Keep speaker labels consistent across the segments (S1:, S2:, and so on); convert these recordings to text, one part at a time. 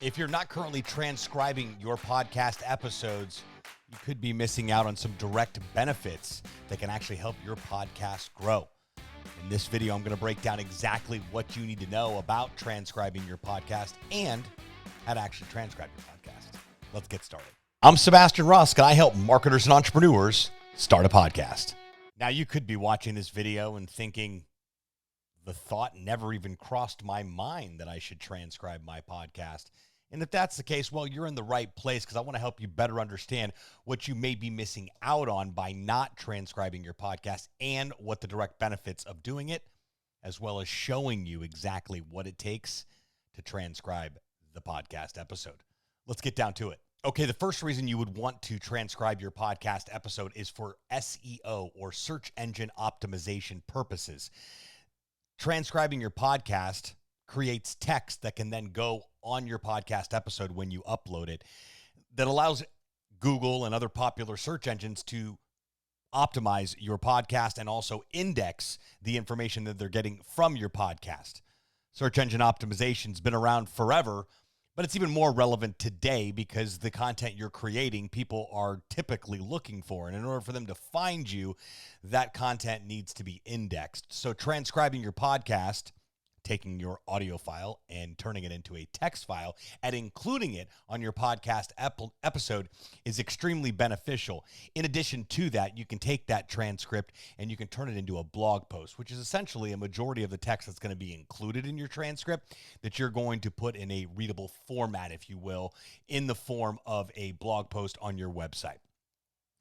S1: If you're not currently transcribing your podcast episodes, you could be missing out on some direct benefits that can actually help your podcast grow. In this video, I'm going to break down exactly what you need to know about transcribing your podcast and how to actually transcribe your podcast. Let's get started. I'm Sebastian Rusk, and I help marketers and entrepreneurs start a podcast. Now, you could be watching this video and thinking, the thought never even crossed my mind that I should transcribe my podcast. And if that's the case, well, you're in the right place, because I want to help you better understand what you may be missing out on by not transcribing your podcast and what the direct benefits of doing it, as well as showing you exactly what it takes to transcribe the podcast episode. Let's get down to it. Okay, the first reason you would want to transcribe your podcast episode is for SEO, or search engine optimization purposes. Transcribing your podcast creates text that can then go on your podcast episode when you upload it, that allows Google and other popular search engines to optimize your podcast and also index the information that they're getting from your podcast. Search engine optimization's been around forever, but it's even more relevant today because the content you're creating, people are typically looking for. And in order for them to find you, that content needs to be indexed. So transcribing your podcast, taking your audio file and turning it into a text file and including it on your podcast episode is extremely beneficial. In addition to that, you can take that transcript and you can turn it into a blog post, which is essentially a majority of the text that's going to be included in your transcript that you're going to put in a readable format, if you will, in the form of a blog post on your website.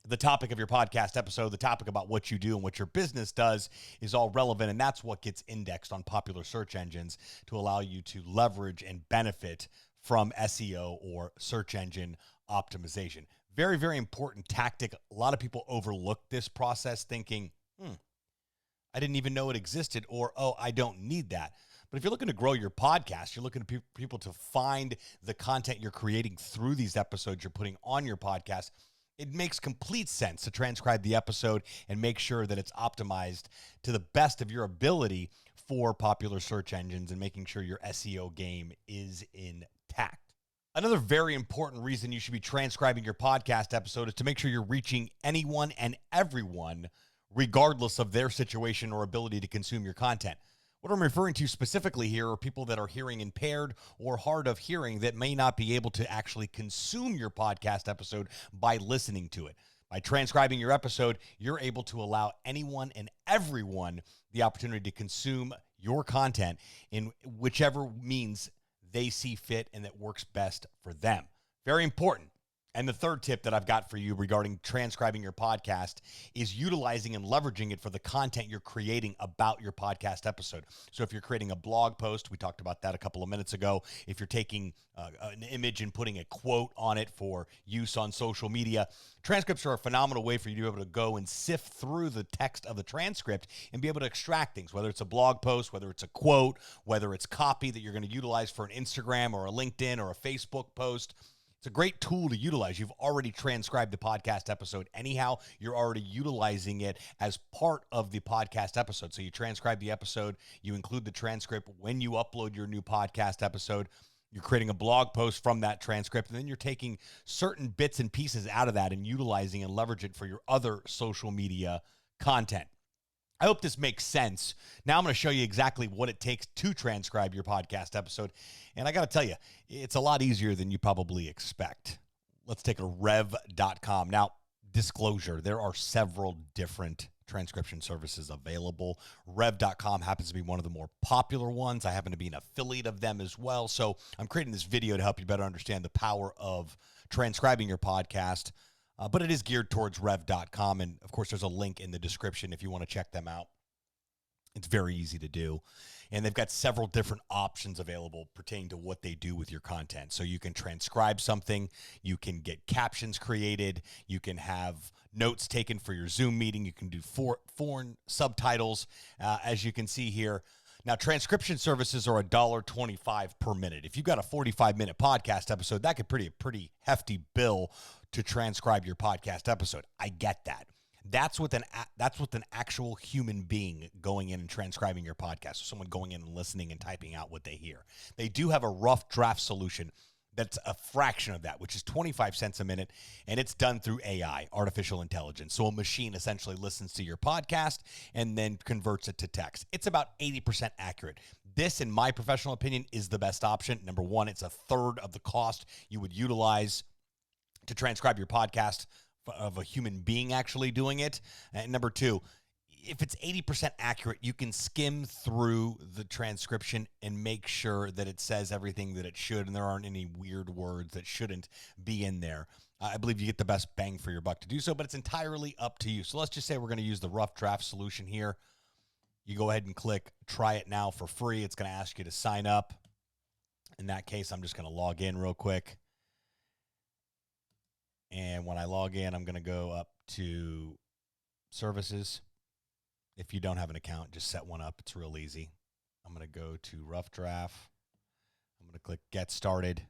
S1: The topic of your podcast episode, the topic about what you do and what your business does is all relevant, and that's what gets indexed on popular search engines to allow you to leverage and benefit from SEO, or search engine optimization. Very, very important tactic. A lot of people overlook this process thinking, I didn't even know it existed, or, oh, I don't need that. But if you're looking to grow your podcast, you're looking to people to find the content you're creating through these episodes you're putting on your podcast, it makes complete sense to transcribe the episode and make sure that it's optimized to the best of your ability for popular search engines and making sure your SEO game is intact. Another very important reason you should be transcribing your podcast episode is to make sure you're reaching anyone and everyone, regardless of their situation or ability to consume your content. What I'm referring to specifically here are people that are hearing impaired or hard of hearing that may not be able to actually consume your podcast episode by listening to it. By transcribing your episode, you're able to allow anyone and everyone the opportunity to consume your content in whichever means they see fit and that works best for them. Very important. And the third tip that I've got for you regarding transcribing your podcast is utilizing and leveraging it for the content you're creating about your podcast episode. So if you're creating a blog post, we talked about that a couple of minutes ago. If you're taking an image and putting a quote on it for use on social media, transcripts are a phenomenal way for you to be able to go and sift through the text of the transcript and be able to extract things, whether it's a blog post, whether it's a quote, whether it's copy that you're going to utilize for an Instagram or a LinkedIn or a Facebook post. It's a great tool to utilize. You've already transcribed the podcast episode. Anyhow, you're already utilizing it as part of the podcast episode. So you transcribe the episode, you include the transcript when you upload your new podcast episode. You're creating a blog post from that transcript, and then you're taking certain bits and pieces out of that and utilizing and leverage it for your other social media content. I hope this makes sense. Now I'm going to show you exactly what it takes to transcribe your podcast episode. And I got to tell you, it's a lot easier than you probably expect. Let's take a Revcom. Now, disclosure, there are several different transcription services available. Revcom happens to be one of the more popular ones. I happen to be an affiliate of them as well. So I'm creating this video to help you better understand the power of transcribing your podcast. But it is geared towards Revcom, and of course, there's a link in the description if you want to check them out. It's very easy to do, and they've got several different options available pertaining to what they do with your content. So you can transcribe something, you can get captions created, you can have notes taken for your Zoom meeting, you can do foreign subtitles, as you can see here. Now, transcription services are $1.25 per minute. If you've got a 45-minute podcast episode, that could be a pretty hefty bill to transcribe your podcast episode. I get that. That's with an actual human being going in and transcribing your podcast. So someone going in and listening and typing out what they hear. They do have a rough draft solution That's a fraction of that, which is 25 cents a minute, and it's done through AI, artificial intelligence. So a machine essentially listens to your podcast and then converts it to text. It's about 80% accurate. This, in my professional opinion, is the best option. Number one, it's a third of the cost you would utilize to transcribe your podcast of a human being actually doing it. And number two, if it's 80% accurate, you can skim through the transcription and make sure that it says everything that it should, and there aren't any weird words that shouldn't be in there. I believe you get the best bang for your buck to do so, but it's entirely up to you. So let's just say we're going to use the rough draft solution here. You go ahead and click try it now for free. It's going to ask you to sign up. In that case, I'm just going to log in real quick. And when I log in, I'm going to go up to services. If you don't have an account, just set one up. It's real easy. I'm going to go to Rough Draft. I'm going to click Get Started.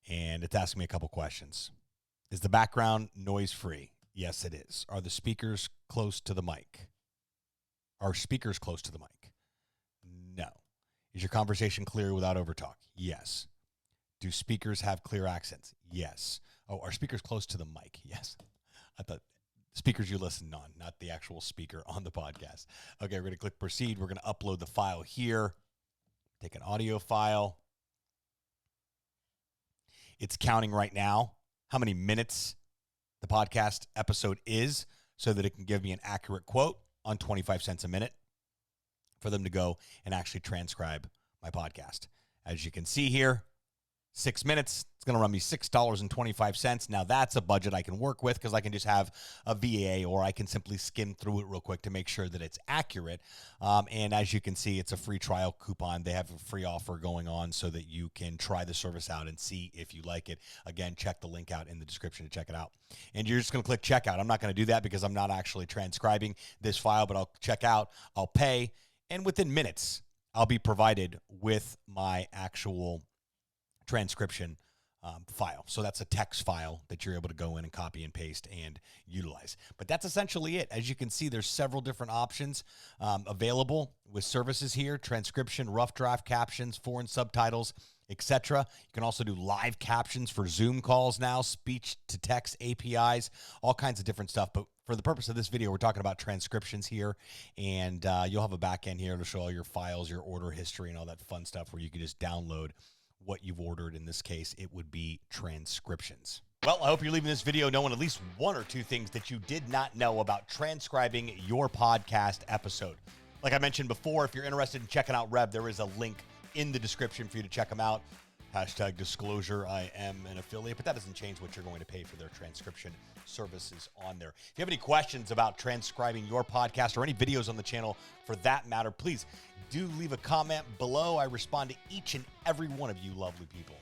S1: And it's asking me a couple questions. Is the background noise-free? Yes, it is. Are the speakers close to the mic? Are speakers close to the mic? No. Is your conversation clear without overtalk? Yes. Do speakers have clear accents? Yes. Oh, are speakers close to the mic? Yes. I thought speakers you listen on, not the actual speaker on the podcast. Okay, we're going to click proceed. We're going to upload the file here. Take an audio file. It's counting right now how many minutes the podcast episode is so that it can give me an accurate quote on 25 cents a minute for them to go and actually transcribe my podcast. As you can see here, 6 minutes, it's going to run me $6.25. Now, that's a budget I can work with because I can just have a VA, or I can simply skim through it real quick to make sure that it's accurate. And as you can see, it's a free trial coupon. They have a free offer going on so that you can try the service out and see if you like it. Again, check the link out in the description to check it out. And you're just going to click checkout. I'm not going to do that because I'm not actually transcribing this file, but I'll check out, I'll pay, and within minutes, I'll be provided with my actual transcription file. So that's a text file that you're able to go in and copy and paste and utilize. But that's essentially it. As you can see, there's several different options available with services here: transcription, rough draft, captions, foreign subtitles, etc. You can also do live captions for Zoom calls now, speech to text APIs, all kinds of different stuff. But for the purpose of this video, we're talking about transcriptions here, and you'll have a back end here to show all your files, your order history, and all that fun stuff where you can just download what you've ordered. In this case, it would be transcriptions. Well, I hope you're leaving this video knowing at least one or two things that you did not know about transcribing your podcast episode. Like I mentioned before, if you're interested in checking out Rev, there is a link in the description for you to check them out. Hashtag disclosure, I am an affiliate, but that doesn't change what you're going to pay for their transcription services on there. If you have any questions about transcribing your podcast or any videos on the channel for that matter, please do leave a comment below. I respond to each and every one of you lovely people.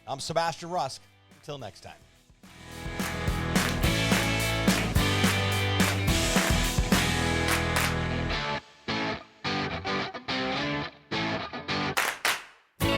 S1: I'm Sebastian Rusk. Until next time.